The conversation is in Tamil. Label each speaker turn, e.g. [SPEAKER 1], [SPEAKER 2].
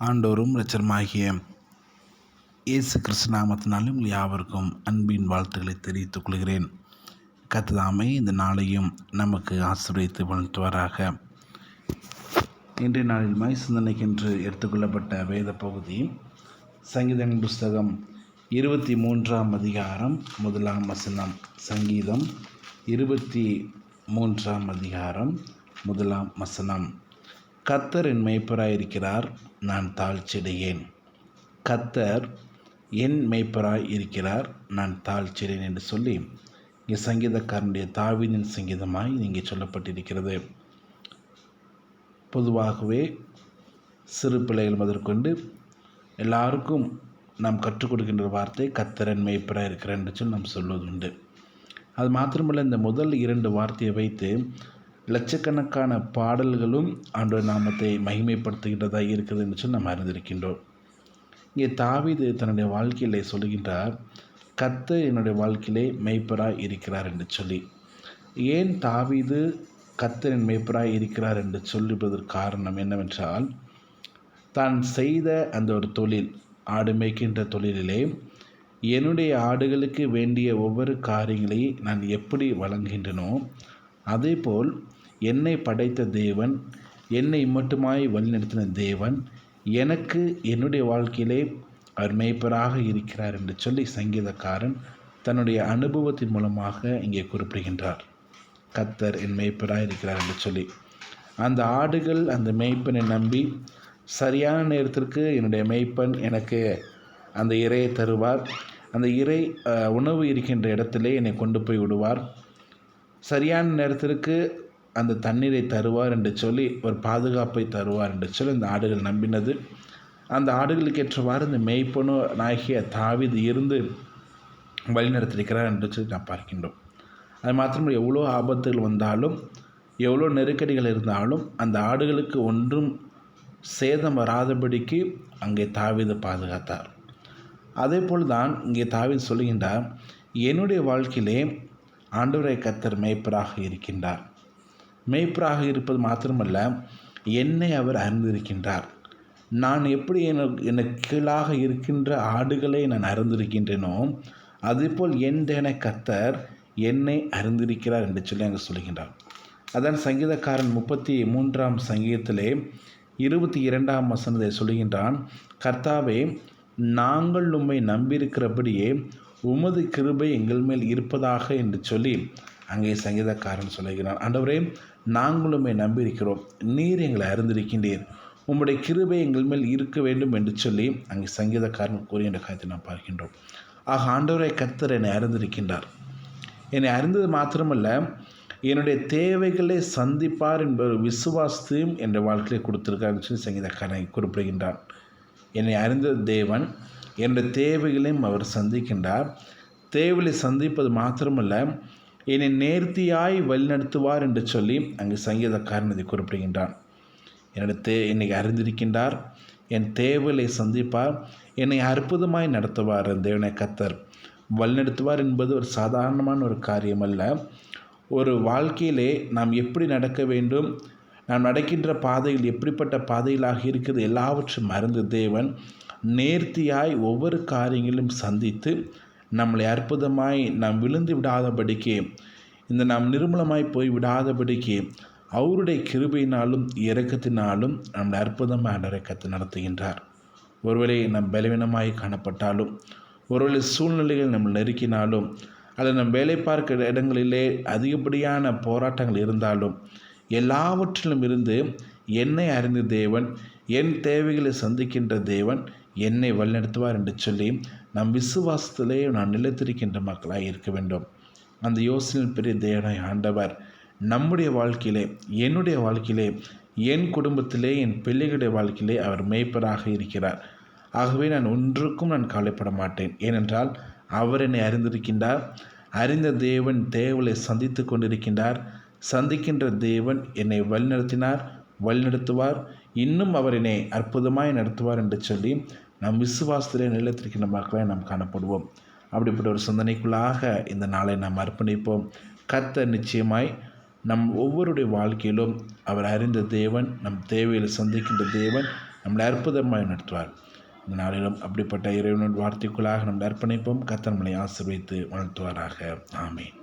[SPEAKER 1] ஆண்டவரும் இரட்சகருமாகிய இயேசு கிறிஸ்து நாமத்தினாலும் உங்கள் யாவருக்கும் அன்பின் வாழ்த்துக்களை தெரிவித்துக் கொள்கிறேன். கர்த்தர் இந்த நாளையும் நமக்கு ஆசீர்வதித்து வளர்த்துவாராக. இன்றைய நாளில் சிந்தனைக்கென்று எடுத்துக்கொள்ளப்பட்ட வேத பகுதி சங்கீதம் புஸ்தகம் 23ஆம் அதிகாரம் 1ஆம் வசனம். சங்கீதம் 23ஆம் அதிகாரம் 1ஆம் வசனம். கர்த்தர் என் மேய்ப்பராயிருக்கிறார், நான் தாழ்ச்சியடையேன். கர்த்தர் என் மேய்ப்பராய் இருக்கிறார், நான் தாழ்ச்சியடையேன் என்று சொல்லி இங்கே சங்கீதக்காரனுடைய தாவீதின் சங்கீதமாய் இங்கே சொல்லப்பட்டிருக்கிறது. பொதுவாகவே சிறு பிள்ளைகள் முதற்கொண்டு எல்லாருக்கும் நாம் கற்றுக் கொடுக்கின்ற வார்த்தை கர்த்தர் என் மேய்ப்பராய் இருக்கிறார் என்று சொல்லி நாம் சொல்வது உண்டு. அது மாத்திரமல்ல, இந்த முதல் 2 வார்த்தையை வைத்து லட்சக்கணக்கான பாடல்களும் ஆண்டவர் நாமத்தை மகிமைப்படுத்துகின்றதாக இருக்கிறது என்று சொல்லி நாம் அறிந்திருக்கின்றோம். இங்கே தாவீது தன்னுடைய வாழ்க்கையிலே சொல்லுகின்றார், கர்த்தர் என்னுடைய வாழ்க்கையிலே மேய்ப்பராய் இருக்கிறார் என்று சொல்லி. ஏன் தாவீது கர்த்தரின் மேய்ப்பராய் இருக்கிறார் என்று சொல்லுவதற்கு காரணம் என்னவென்றால், தான் செய்த அந்த ஒரு தொழில், ஆடு மேய்க்கின்ற தொழிலிலே என்னுடைய ஆடுகளுக்கு வேண்டிய ஒவ்வொரு காரியங்களையும் நான் எப்படி வழங்குகின்றனோ, அதேபோல் என்னை படைத்த தேவன், என்னை மட்டுமாய் வழிநடத்தின தேவன் எனக்கு என்னுடைய வாழ்க்கையிலே அவர் மேய்ப்பராக இருக்கிறார் என்று சொல்லி சங்கீதக்காரன் தன்னுடைய அனுபவத்தின் மூலமாக இங்கே குறிப்பிடுகின்றார். கர்த்தர் என் மேய்ப்பராக இருக்கிறார் என்று சொல்லி அந்த ஆடுகள் அந்த மேய்ப்பனை நம்பி சரியான நேரத்திற்கு என்னுடைய மேய்ப்பன் எனக்கு அந்த இரையை தருவார், அந்த இறை உணவு இருக்கின்ற இடத்திலே என்னை கொண்டு போய் விடுவார், சரியான நேரத்திற்கு அந்த தண்ணீரை தருவார் என்று சொல்லி ஒரு பாதுகாப்பை தருவார் என்று சொல்லி இந்த ஆடுகள் நம்பினது. அந்த ஆடுகளுக்கு ஏற்றவாறு இந்த மேய்ப்பனோ ஆகிய தாவீது இருந்து வழிநடத்திருக்கிறார் என்று சொல்லி நாம் பார்க்கின்றோம். அது மாத்திரம் எவ்வளோ ஆபத்துகள் வந்தாலும், எவ்வளோ நெருக்கடிகள் இருந்தாலும் அந்த ஆடுகளுக்கு ஒன்றும் சேதம் வராதபடிக்கு அங்கே தாவீது பாதுகாத்தார். அதே போல் தான் இங்கே தாவீது சொல்லுகின்றார், என்னுடைய வாழ்க்கையிலே ஆண்டவரை கர்த்தர் மேய்ப்பராக இருக்கின்றார். மேய்ப்பராக இருப்பது மாத்திரமல்ல, என்னை அவர் அறிந்திருக்கின்றார். நான் எப்படி எனக்கு கீழாக இருக்கின்ற ஆடுகளை நான் அறிந்திருக்கின்றேனோ, அதேபோல் என கர்த்தர் என்னை அறிந்திருக்கிறார் என்று சொல்லி அங்கே சொல்லுகின்றார். அதான் சங்கீதக்காரன் 33ஆம் சங்கீதத்திலே 22ஆம் வசனத்தை சொல்லுகின்றான், கர்த்தாவே, நாங்கள் உம்மை நம்பியிருக்கிறபடியே உமது கிருபை எங்கள் மேல் இருப்பதாக என்று சொல்லி அங்கே சங்கீதக்காரன் சொல்லுகிறான். ஆண்டவரே, நாங்களுமே நம்பியிருக்கிறோம், நீர் எங்களை அறிந்திருக்கின்றீர், உம்முடைய கிருபை எங்கள் மேல் இருக்க வேண்டும் என்று சொல்லி அங்கே சங்கீதக்காரன் கூறிய காரியத்தை நாம் பார்க்கின்றோம். ஆக ஆண்டவரை கர்த்தர் என்னை அறிந்திருக்கின்றார். என்னை அறிந்தது மாத்திரமல்ல, என்னுடைய தேவைகளை சந்திப்பார் என்ற ஒரு விசுவாசத்தையும் என்ற வாழ்க்கையை கொடுத்திருக்கார் சொல்லி சங்கீதக்காரன் குறிப்பிடுகின்றார். என்னை அறிந்த தேவன் என்னுடைய தேவைகளையும் அவர் சந்திக்கின்றார். தேவைகளை சந்திப்பது மாத்திரமல்ல, என்னை நேர்த்தியாய் வழிநடத்துவார் என்று சொல்லி அங்கு சங்கீதக்காரன் இதை குறிப்பிடுகின்றான். என்னை அறிந்திருக்கின்றார், என் தேவைகளை சந்திப்பார், என்னை அற்புதமாய் நடத்துவார். தேவனை கர்த்தர் வழிநடத்துவார் என்பது ஒரு சாதாரணமான ஒரு காரியம் அல்ல. ஒரு வாழ்க்கையிலே நாம் எப்படி நடக்க வேண்டும், நாம் நடக்கின்ற பாதைகள் எப்படிப்பட்ட பாதைகளாக இருக்குது, எல்லாவற்றையும் அறிந்த தேவன் நேர்த்தியாய் ஒவ்வொரு காரியங்களும் சந்தித்து நம்மளை அற்புதமாய் நாம் விழுந்து விடாதபடிக்கு, நாம் நிர்மூலமாய் போய் விடாதபடிக்கு அவருடைய கிருபையினாலும் இரக்கத்தினாலும் நம்மளை அற்புதமாக நடக்கத்தை நடத்துகின்றார். ஒருவேளை நம் பலவீனமாய் காணப்பட்டாலும், ஒருவேளை சூழ்நிலைகள் நம்ம நெருக்கினாலும், அல்லது நம் வேலை பார்க்கிற இடங்களிலே அதிகப்படியான போராட்டங்கள் இருந்தாலும், எல்லாவற்றிலும் இருந்து என்னை அறிந்த தேவன், என் தேவைகளை சந்திக்கின்ற தேவன் என்னை வழிநடத்துவார் என்று சொல்லி நம் விசுவாசத்திலே நான் நிலைத்திருக்கின்ற மக்களாக இருக்க வேண்டும். அந்த யோசனை பெரிய தேவனாய் ஆண்டவர் நம்முடைய வாழ்க்கையிலே, என்னுடைய வாழ்க்கையிலே, என் குடும்பத்திலே, என் பிள்ளைகளுடைய வாழ்க்கையிலே அவர் மேய்ப்பராக இருக்கிறார். ஆகவே நான் ஒன்றுக்கும் கவலைப்பட மாட்டேன். ஏனென்றால் அவர் என்னை அறிந்திருக்கின்றார். அறிந்த தேவன் தேவலை சந்தித்து கொண்டிருக்கின்றார். சந்திக்கின்ற தேவன் என்னை வழிநடத்துவார், இன்னும் அவர் என்னை அற்புதமாய் நடத்துவார் என்று சொல்லி நம் விசுவாசத்திலே நிலைத்திருக்கின்ற மக்களை நாம் காணப்படுவோம். அப்படிப்பட்ட ஒரு சிந்தனைக்குள்ளாக இந்த நாளை நாம் அர்ப்பணிப்போம். கர்த்தர் நிச்சயமாய் நம் ஒவ்வொருடைய வாழ்க்கையிலும் அவர் அறிந்த தேவன், நம் தேவையில் சந்திக்கின்ற தேவன் நம்மளை அற்புதமாய் நடத்துவார். இந்த நாளிலும் அப்படிப்பட்ட இறைவனின் வார்த்தைக்குள்ளாக நம்மை அர்ப்பணிப்போம். கர்த்தர் நம்மளை ஆசீர்வதித்து வாழ்த்துவாராக. ஆமென்.